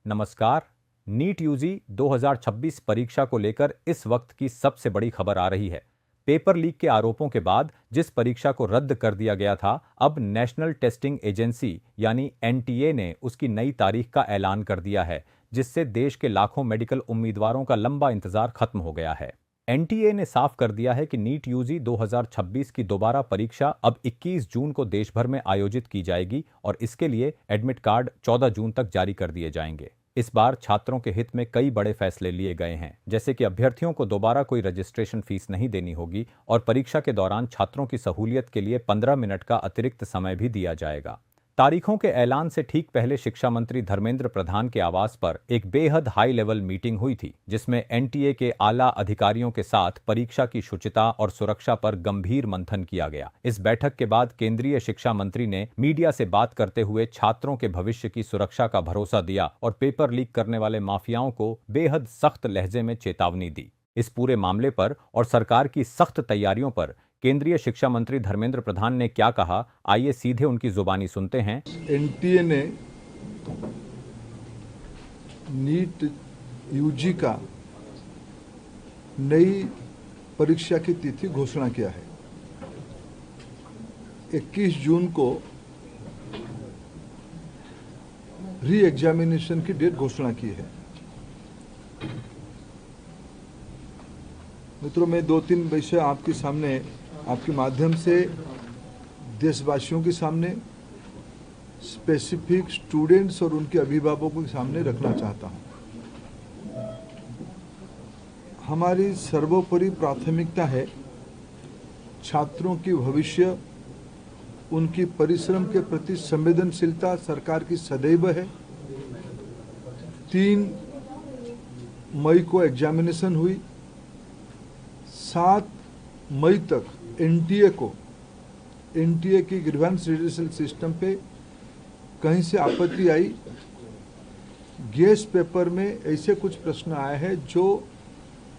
नमस्कार। NEET UG 2026 परीक्षा को लेकर इस वक्त की सबसे बड़ी खबर आ रही है। पेपर लीक के आरोपों के बाद जिस परीक्षा को रद्द कर दिया गया था, अब नेशनल टेस्टिंग एजेंसी यानी एनटीए ने उसकी नई तारीख का ऐलान कर दिया है, जिससे देश के लाखों मेडिकल उम्मीदवारों का लंबा इंतजार खत्म हो गया है। एनटीए ने साफ कर दिया है कि नीट यूजी 2026 की दोबारा परीक्षा अब 21 जून को देश भर में आयोजित की जाएगी और इसके लिए एडमिट कार्ड 14 जून तक जारी कर दिए जाएंगे। इस बार छात्रों के हित में कई बड़े फैसले लिए गए हैं, जैसे कि अभ्यर्थियों को दोबारा कोई रजिस्ट्रेशन फीस नहीं देनी होगी और परीक्षा के दौरान छात्रों की सहूलियत के लिए 15 मिनट का अतिरिक्त समय भी दिया जाएगा। तारीखों के ऐलान से ठीक पहले शिक्षा मंत्री धर्मेंद्र प्रधान के आवास पर एक बेहद हाई लेवल मीटिंग हुई थी, जिसमें एनटीए के आला अधिकारियों के साथ परीक्षा की शुचिता और सुरक्षा पर गंभीर मंथन किया गया। इस बैठक के बाद केंद्रीय शिक्षा मंत्री ने मीडिया से बात करते हुए छात्रों के भविष्य की सुरक्षा का भरोसा दिया और पेपर लीक करने वाले माफियाओं को बेहद सख्त लहजे में चेतावनी दी। इस पूरे मामले पर और सरकार की सख्त तैयारियों पर केंद्रीय शिक्षा मंत्री धर्मेंद्र प्रधान ने क्या कहा, आइए सीधे उनकी जुबानी सुनते हैं। एनटीए ने नीट यूजी का नई परीक्षा की तिथि घोषणा किया है। 21 जून को री एग्जामिनेशन की डेट घोषणा की है। मित्रों, मैं 2-3 विषय आपके सामने, आपके माध्यम से देशवासियों के सामने, स्पेसिफिक स्टूडेंट्स और उनके अभिभावकों के सामने रखना चाहता हूं। हमारी सर्वोपरि प्राथमिकता है छात्रों की भविष्य, उनकी परिश्रम के प्रति संवेदनशीलता सरकार की सदैव है। 3 मई को एग्जामिनेशन हुई। 7 मई तक एनटीए की ग्रीवेंस रिड्यूसल सिस्टम पे कहीं से आपत्ति आई। गेस्ट पेपर में ऐसे कुछ प्रश्न आए हैं जो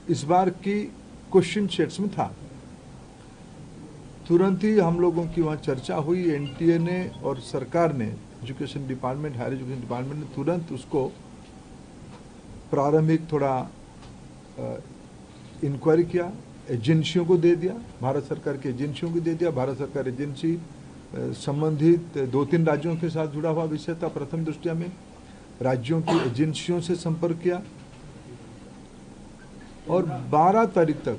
इस बार की क्वेश्चन सेट्स में था। तुरंत ही हम लोगों की वहाँ चर्चा हुई। एनटीए ने और सरकार ने, education department, higher education department ने तुरंत उसको प्रारंभिक थोड़ा इंक्वायरी किया, एजेंसियों को दे दिया, भारत सरकार की एजेंसियों को दे दिया। भारत सरकार एजेंसी संबंधित 2-3 राज्यों के साथ जुड़ा हुआ विषय था। प्रथम दृष्टया में राज्यों की एजेंसियों से संपर्क किया और 12 तारीख तक,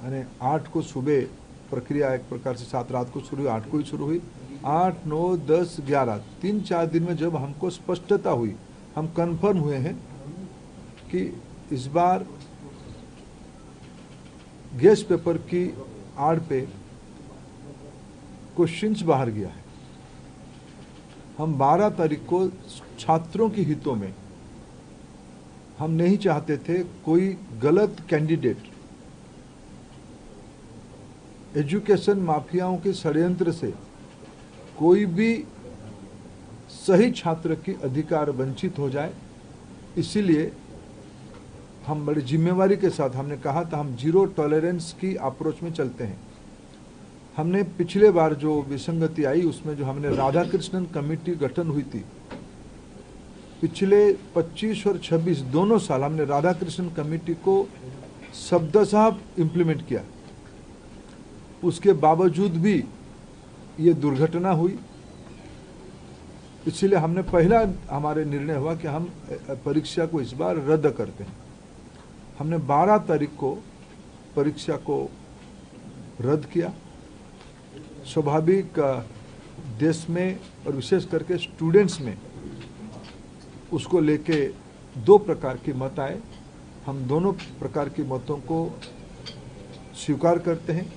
यानी 8 को सुबह प्रक्रिया एक प्रकार से 7 रात को शुरू हुई, 8 को ही शुरू हुई। 8, 9, 10, 11 3-4 दिन में जब हमको स्पष्टता हुई, हम कंफर्म हुए हैं कि इस बार गेस्ट पेपर की आड़ पे क्वेश्चंस बाहर गया है। हम 12 तारीख को छात्रों के हितों में, हम नहीं चाहते थे कोई गलत कैंडिडेट एजुकेशन माफियाओं के षड्यंत्र से कोई भी सही छात्र की अधिकार वंचित हो जाए। इसीलिए हम बड़ी जिम्मेवारी के साथ, हमने कहा था हम जीरो टॉलरेंस की अप्रोच में चलते हैं। हमने पिछले बार जो विसंगति आई उसमें जो हमने राधाकृष्णन कमेटी गठन हुई थी, पिछले 25 और 26 दोनों साल हमने राधाकृष्णन कमेटी को शब्दशः इम्प्लीमेंट किया। उसके बावजूद भी ये दुर्घटना हुई। इसलिए हमने पहला हमारे निर्णय हुआ कि हम परीक्षा को इस बार रद्द करते हैं। हमने 12 तारीख को परीक्षा को रद्द किया। स्वाभाविक देश में और विशेष करके स्टूडेंट्स में उसको लेके 2 प्रकार के मत आए। हम दोनों प्रकार के मतों को स्वीकार करते हैं।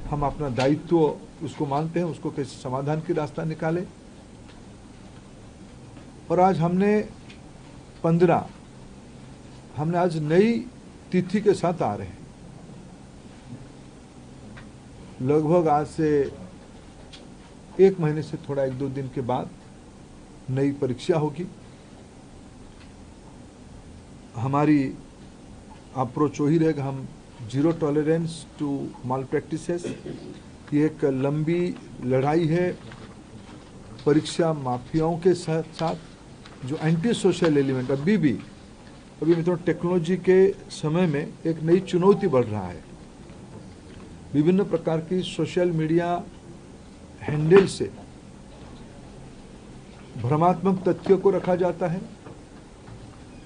हम अपना दायित्व उसको मानते हैं, उसको कैसे समाधान की रास्ता निकाले। और आज हमने 15, हमने आज नई तिथि के साथ आ रहे हैं। लगभग आज से 1 महीने से थोड़ा 1-2 दिन के बाद नई परीक्षा होगी। हमारी अप्रोच वही रहेगा, हम zero tolerance to malpractices. ये एक लंबी लड़ाई है परीक्षा माफियाओं के साथ। जो एंटी सोशल एलिमेंट अभी मित्रों टेक्नोलॉजी के समय में एक नई चुनौती बढ़ रहा है। विभिन्न प्रकार की सोशल मीडिया हैंडल से भ्रमात्मक तथ्यों को रखा जाता है,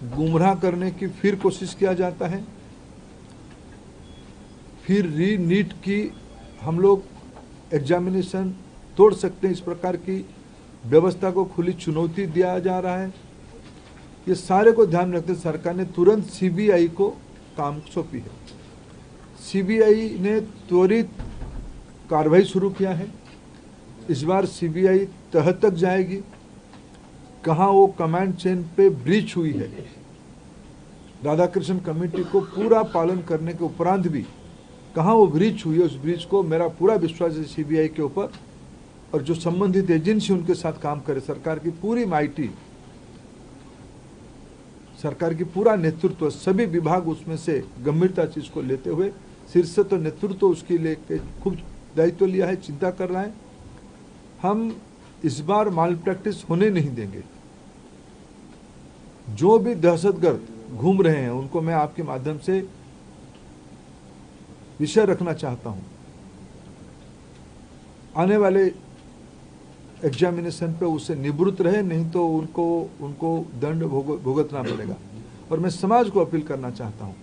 गुमराह करने की फिर कोशिश किया जाता है, फिर नीट की हम लोग एग्जामिनेशन तोड़ सकते हैं, इस प्रकार की व्यवस्था को खुली चुनौती दिया जा रहा है। ये सारे को ध्यान रखते सरकार ने तुरंत सीबीआई को काम सौंपी है। सीबीआई ने त्वरित कार्रवाई शुरू किया है। इस बार सीबीआई तह तक जाएगी, कहाँ वो कमांड चेन पे ब्रीच हुई है, राधाकृष्णन कमेटी को पूरा पालन करने के उपरांत भी कहाँ वो ब्रीच हुई है, उस ब्रीच को मेरा पूरा विश्वास है सीबीआई के ऊपर, और जो संबंधित एजेंसी उनके साथ काम करे, सरकार की पूरी माइटी, सरकार की पूरा नेतृत्व, सभी विभाग उसमें से गंभीरता चीज को लेते हुए, शीर्ष तो नेतृत्व उसके लिए खूब दायित्व लिया है, चिंता कर रहा है। हम इस बार माल प्रैक्टिस होने नहीं देंगे। जो भी दहशतगर्द घूम रहे हैं उनको मैं आपके माध्यम से विषय रखना चाहता हूं। आने वाले एग्जामिनेशन पे उससे निवृत्त रहे, नहीं तो उनको दंड भुगतना पड़ेगा। और मैं समाज को अपील करना चाहता हूं,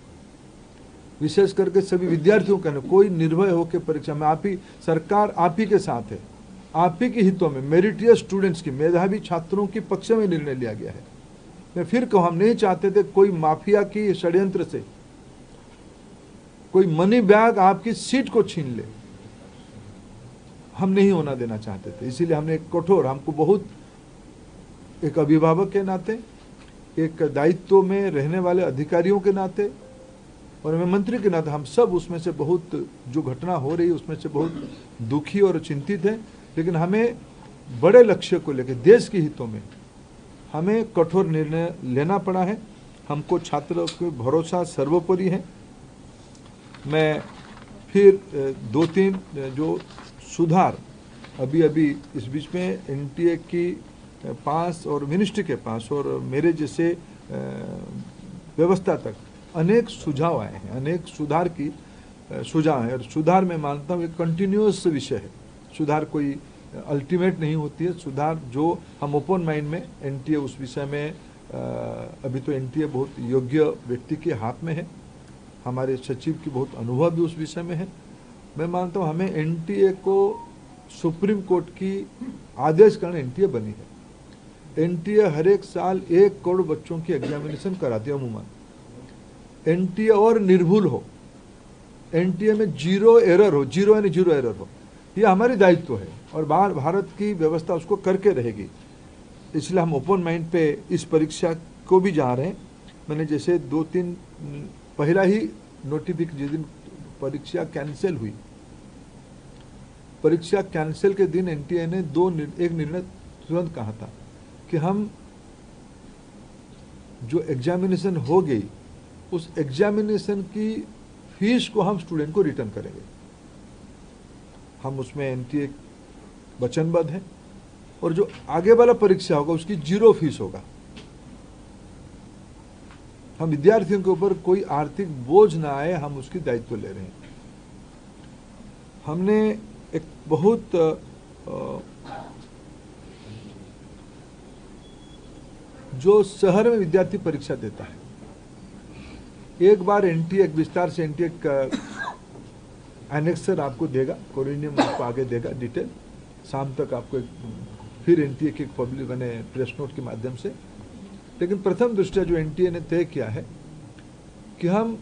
विशेष करके सभी विद्यार्थियों का, कोई निर्भय होकर परीक्षा में, सरकार आप ही के साथ है, आप ही के हितों में मेरिटियस स्टूडेंट्स की, मेधावी छात्रों की पक्ष में निर्णय लिया गया है। मैं फिर कहूं, हम नहीं चाहते थे कोई माफिया की षड्यंत्र से कोई मनी बैग आपकी सीट को छीन ले, हम नहीं होना देना चाहते थे। इसीलिए हमने एक कठोर, हमको बहुत, एक अभिभावक के नाते, एक दायित्व में रहने वाले अधिकारियों के नाते और मैं मंत्री के नाते, हम सब उसमें से बहुत, जो घटना हो रही है उसमें से बहुत दुखी और चिंतित हैं। लेकिन हमें बड़े लक्ष्य को लेकर, देश के हितों में हमें कठोर निर्णय लेना पड़ा है। हमको छात्रों के भरोसा सर्वोपरि है। मैं फिर 2-3 जो सुधार अभी इस बीच में एनटीए की पास और मिनिस्ट्री के पास और मेरे जैसे व्यवस्था तक अनेक सुझाव आए हैं, अनेक सुधार की सुझाव है। और सुधार मैं मानता हूँ एक कंटिन्यूअस विषय है। सुधार कोई अल्टीमेट नहीं होती है। सुधार जो हम ओपन माइंड में, एनटीए उस विषय में अभी तो एनटीए बहुत योग्य व्यक्ति के हाथ में है, हमारे सचिव की बहुत अनुभव भी उस विषय में है। मैं मानता हूँ हमें एनटीए को सुप्रीम कोर्ट की आदेश कारण एनटीए बनी है। एनटीए हर एक साल 1 करोड़ बच्चों की एग्जामिनेशन कराती है अमूमन। एनटीए और निर्भुल हो, एनटीए में जीरो एरर हो, जीरो यानी जीरो एरर हो, यह हमारी दायित्व है और भारत की व्यवस्था उसको करके रहेगी। इसलिए हम ओपन माइंड पे इस परीक्षा को भी जा रहे हैं। मैंने जैसे 2-3 पहला ही नोटिफिकेशन, जिस दिन परीक्षा कैंसिल हुई, परीक्षा कैंसिल के दिन एनटीए ने एक निर्णय तुरंत कहा था कि हम जो एग्जामिनेशन हो गई उस एग्जामिनेशन की फीस को हम स्टूडेंट को रिटर्न करेंगे। हम उसमें एनटीए वचनबद्ध है और जो आगे वाला परीक्षा होगा उसकी 0 फीस होगा। हम विद्यार्थियों के ऊपर कोई आर्थिक बोझ ना आए, हम उसकी दायित्व ले रहे हैं। हमने एक बहुत जो शहर में विद्यार्थी परीक्षा देता है, एक बार एनटीए, एक विस्तार से एनटीए एनेक्सर आपको देगा, कोरिनियम आपको आगे देगा डिटेल, शाम तक आपको फिर एनटीए की पब्लिक बने प्रेस नोट के माध्यम से। लेकिन प्रथम दृष्टया जो एनटीए ने तय किया है कि हम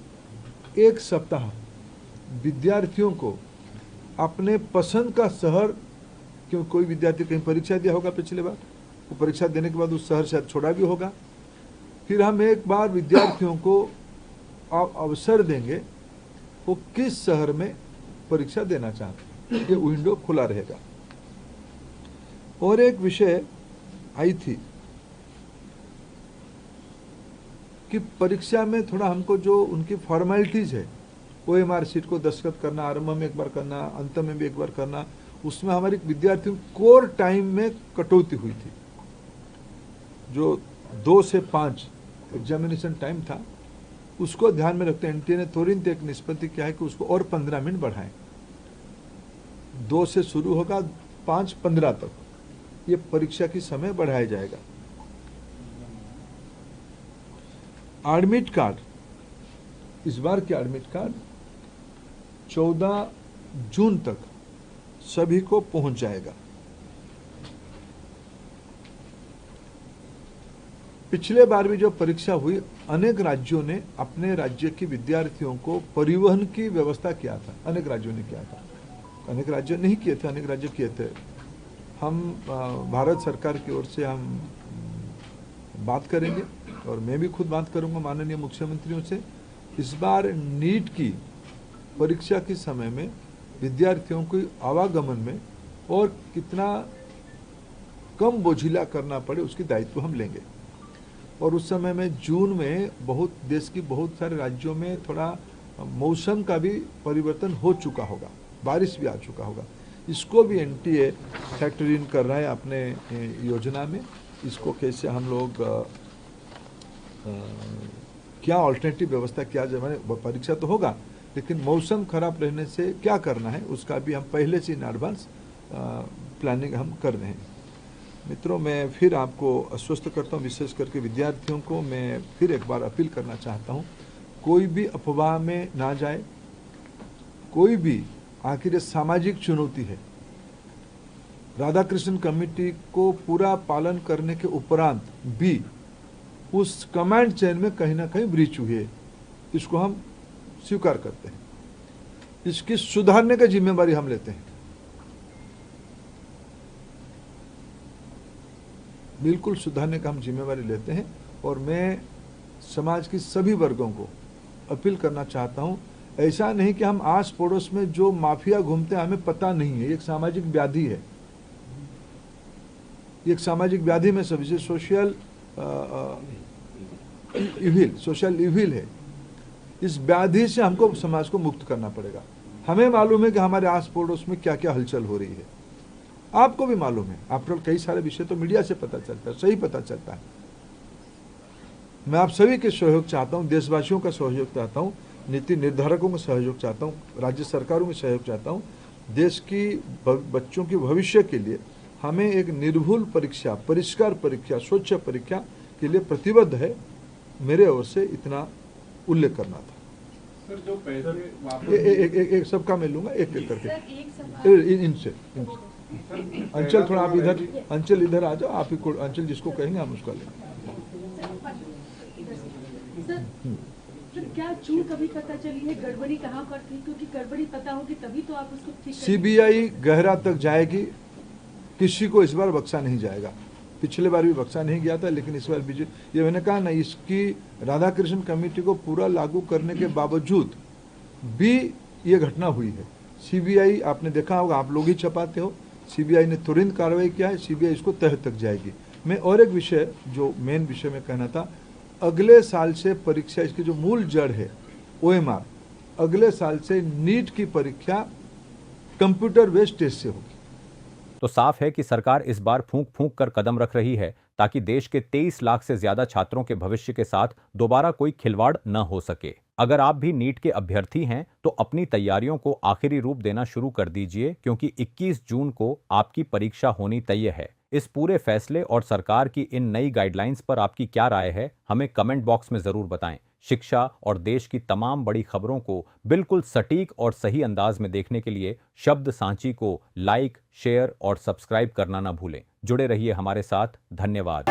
1 सप्ताह विद्यार्थियों को अपने पसंद का शहर, क्योंकि कोई विद्यार्थी कहीं परीक्षा दिया होगा पिछले बार, वो परीक्षा देने के बाद उस शहर शायद छोड़ा भी होगा, फिर हम एक बार विद्यार्थियों को अवसर देंगे वो किस शहर में परीक्षा देना चाहते हैं, ये विंडो खुला रहेगा। और एक विषय आई थी कि परीक्षा में थोड़ा हमको जो उनकी फॉर्मेलिटीज है, ओएमआर शीट को दस्तखत करना, आरंभ में एक बार करना, अंत में भी एक बार करना, उसमें हमारे विद्यार्थियों कोर टाइम में कटौती हुई थी। जो 2 से 5 एग्जामिनेशन टाइम था, उसको ध्यान में रखते एनटीए ने तुरंत एक निष्पत्ति किया है कि उसको और 15 मिनट बढ़ाएं। 2 से शुरू होगा, 5:15 तक ये परीक्षा की समय बढ़ाया जाएगा। एडमिट कार्ड, इस बार के एडमिट कार्ड 14 जून तक सभी को पहुंच जाएगा। पिछले बार भी जो परीक्षा हुई, अनेक राज्यों ने अपने राज्य के विद्यार्थियों को परिवहन की व्यवस्था किया था। अनेक राज्यों ने किया था, अनेक राज्य नहीं किए थे, अनेक राज्य किए थे। हम भारत सरकार की ओर से हम बात करेंगे और मैं भी खुद बात करूंगा माननीय मुख्यमंत्रियों से। इस बार नीट की परीक्षा के समय में विद्यार्थियों को आवागमन में और कितना कम बोझिला करना पड़े उसकी दायित्व हम लेंगे। और उस समय में जून में देश की बहुत सारे राज्यों में थोड़ा मौसम का भी परिवर्तन हो चुका होगा, बारिश भी आ चुका होगा। इसको भी एनटीए फैक्टर इन कर रहा है अपने योजना में। इसको कैसे हम लोग क्या अल्टरनेटिव व्यवस्था किया जाए, मैंने परीक्षा तो होगा लेकिन मौसम खराब रहने से क्या करना है उसका भी हम पहले से इन एडवांस प्लानिंग हम कर रहे हैं। मित्रों, मैं फिर आपको आश्वस्त करता हूँ, विशेष करके विद्यार्थियों को मैं फिर एक बार अपील करना चाहता हूँ, कोई भी अफवाह में ना जाए, कोई भी, आखिर ये सामाजिक चुनौती है। राधाकृष्णन कमेटी को पूरा पालन करने के उपरांत भी उस कमांड चेन में कहीं ना कहीं ब्रीच हुई है, इसको हम स्वीकार करते हैं। इसकी सुधारने की जिम्मेदारी हम लेते हैं, बिल्कुल सुधारने का हम जिम्मेदारी लेते हैं। और मैं समाज की सभी वर्गों को अपील करना चाहता हूं, ऐसा नहीं कि हम आस पड़ोस में जो माफिया घूमते हैं हमें पता नहीं है। एक सामाजिक व्याधि है, एक सामाजिक व्याधि में सभी सोशल इविल है। इस व्याधि से हमको समाज को मुक्त करना पड़ेगा। हमें मालूम है कि हमारे आस पड़ोस में क्या क्या हलचल हो रही है, आपको भी मालूम है। आपको कई सारे विषय तो मीडिया से पता चलता है, सही पता चलता है। मैं आप सभी के सहयोग चाहता हूं, देशवासियों का सहयोग चाहता हूं, नीति निर्धारकों का सहयोग चाहता हूं, राज्य सरकारों का सहयोग चाहता हूं। देश की बच्चों के भविष्य के लिए हमें एक निर्भुल परीक्षा, परिष्कार परीक्षा, स्वच्छ परीक्षा के लिए प्रतिबद्ध है। मेरे ओर से इतना उल्लेख करना था। सर, जो पैसे एक सबका मैं लूंगा, एक एक करके इनसे अंचल, थोड़ा आप इधर, अंचल इधर आ जाओ। आप ही को अंचल जिसको कहेंगे हम उसका लेंगे। सर, क्या चूक कभी पता चली है, गड़बड़ी कहाँ पर थी? क्योंकि गड़बड़ी पता होगी तभी तो आप उसको ठीक करेंगे। सीबीआई गहरा तक जाएगी, किसी को इस बार बख्शा नहीं जाएगा। पिछले बार भी बख्शा नहीं गया था, लेकिन इस बार ये मैंने कहा ना, इसकी राधाकृष्णन कमेटी को पूरा लागू करने के बावजूद भी ये घटना हुई है। सीबीआई, आपने देखा होगा, आप लोग ही छपाते हो, सीबीआई ने तुरंत कार्रवाई किया है, सीबीआई इसको तह तक जाएगी। मैं और एक विषय, जो मेन विषय में कहना था, अगले साल से परीक्षा, इसकी जो मूल जड़ है OMR, अगले साल से नीट की परीक्षा कंप्यूटर बेस्ड टेस्ट से होगी। तो साफ है कि सरकार इस बार फूंक फूंक कर कदम रख रही है ताकि देश के 23 लाख से ज्यादा छात्रों के भविष्य के साथ दोबारा कोई खिलवाड़ न हो सके। अगर आप भी नीट के अभ्यर्थी हैं तो अपनी तैयारियों को आखिरी रूप देना शुरू कर दीजिए, क्योंकि 21 जून को आपकी परीक्षा होनी तय है। इस पूरे फैसले और सरकार की इन नई गाइडलाइंस पर आपकी क्या राय है, हमें कमेंट बॉक्स में जरूर बताएं। शिक्षा और देश की तमाम बड़ी खबरों को बिल्कुल सटीक और सही अंदाज में देखने के लिए शब्द सांची को लाइक, शेयर और सब्सक्राइब करना ना भूलें। जुड़े रहिए हमारे साथ। धन्यवाद।